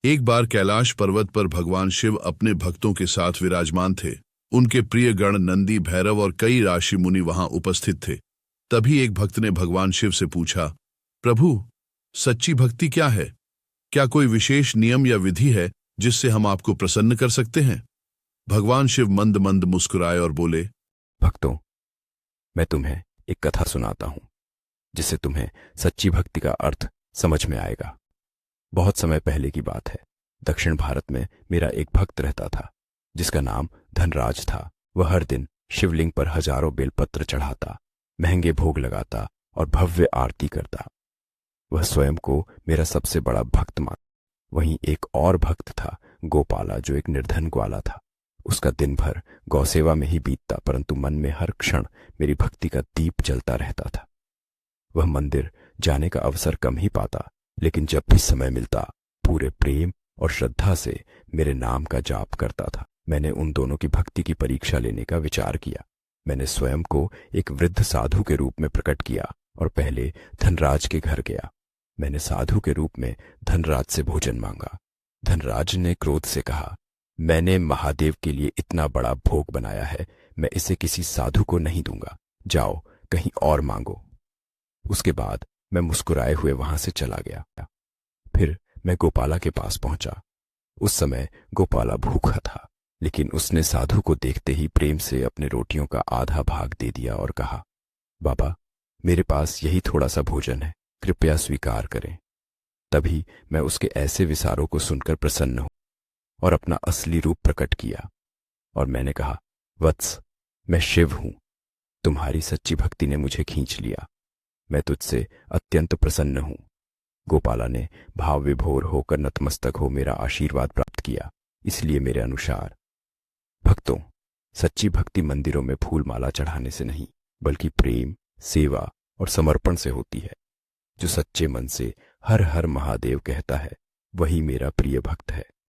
एक बार कैलाश पर्वत पर भगवान शिव अपने भक्तों के साथ विराजमान थे। उनके प्रिय गण नंदी, भैरव और कई ऋषि मुनि वहां उपस्थित थे। तभी एक भक्त ने भगवान शिव से पूछा, प्रभु, सच्ची भक्ति क्या है? क्या कोई विशेष नियम या विधि है जिससे हम आपको प्रसन्न कर सकते हैं? भगवान शिव मंद मंद मुस्कुराए और बोले, भक्तों, मैं तुम्हें एक कथा सुनाता हूं जिससे तुम्हें सच्ची भक्ति का अर्थ समझ में आएगा। बहुत समय पहले की बात है। दक्षिण भारत में मेरा एक भक्त रहता था जिसका नाम धनराज था। वह हर दिन शिवलिंग पर हजारों बेलपत्र चढ़ाता, महंगे भोग लगाता और भव्य आरती करता। वह स्वयं को मेरा सबसे बड़ा भक्त मान। वहीं एक और भक्त था, गोपाला, जो एक निर्धन ग्वाला था। उसका दिन भर गौसेवा में ही बीतता, परंतु मन में हर क्षण मेरी भक्ति का दीप जलता रहता था। वह मंदिर जाने का अवसर कम ही पाता, लेकिन जब भी समय मिलता पूरे प्रेम और श्रद्धा से मेरे नाम का जाप करता था। मैंने उन दोनों की भक्ति की परीक्षा लेने का विचार किया। मैंने स्वयं को एक वृद्ध साधु के रूप में प्रकट किया और पहले धनराज के घर गया। मैंने साधु के रूप में धनराज से भोजन मांगा। धनराज ने क्रोध से कहा, मैंने महादेव के लिए इतना बड़ा भोग बनाया है, मैं इसे किसी साधु को नहीं दूंगा। जाओ कहीं और मांगो। उसके बाद मैं मुस्कुराए हुए वहां से चला गया। फिर मैं गोपाला के पास पहुंचा। उस समय गोपाला भूखा था, लेकिन उसने साधु को देखते ही प्रेम से अपने रोटियों का आधा भाग दे दिया और कहा, बाबा, मेरे पास यही थोड़ा सा भोजन है, कृपया स्वीकार करें। तभी मैं उसके ऐसे विचारों को सुनकर प्रसन्न हूं और अपना असली रूप प्रकट किया और मैंने कहा, वत्स, मैं शिव हूं। तुम्हारी सच्ची भक्ति ने मुझे खींच लिया। मैं तुझसे अत्यंत प्रसन्न हूं। गोपाला ने भाव विभोर होकर नतमस्तक हो मेरा आशीर्वाद प्राप्त किया। इसलिए मेरे अनुसार भक्तों, सच्ची भक्ति मंदिरों में फूल माला चढ़ाने से नहीं, बल्कि प्रेम, सेवा और समर्पण से होती है। जो सच्चे मन से हर हर महादेव कहता है, वही मेरा प्रिय भक्त है।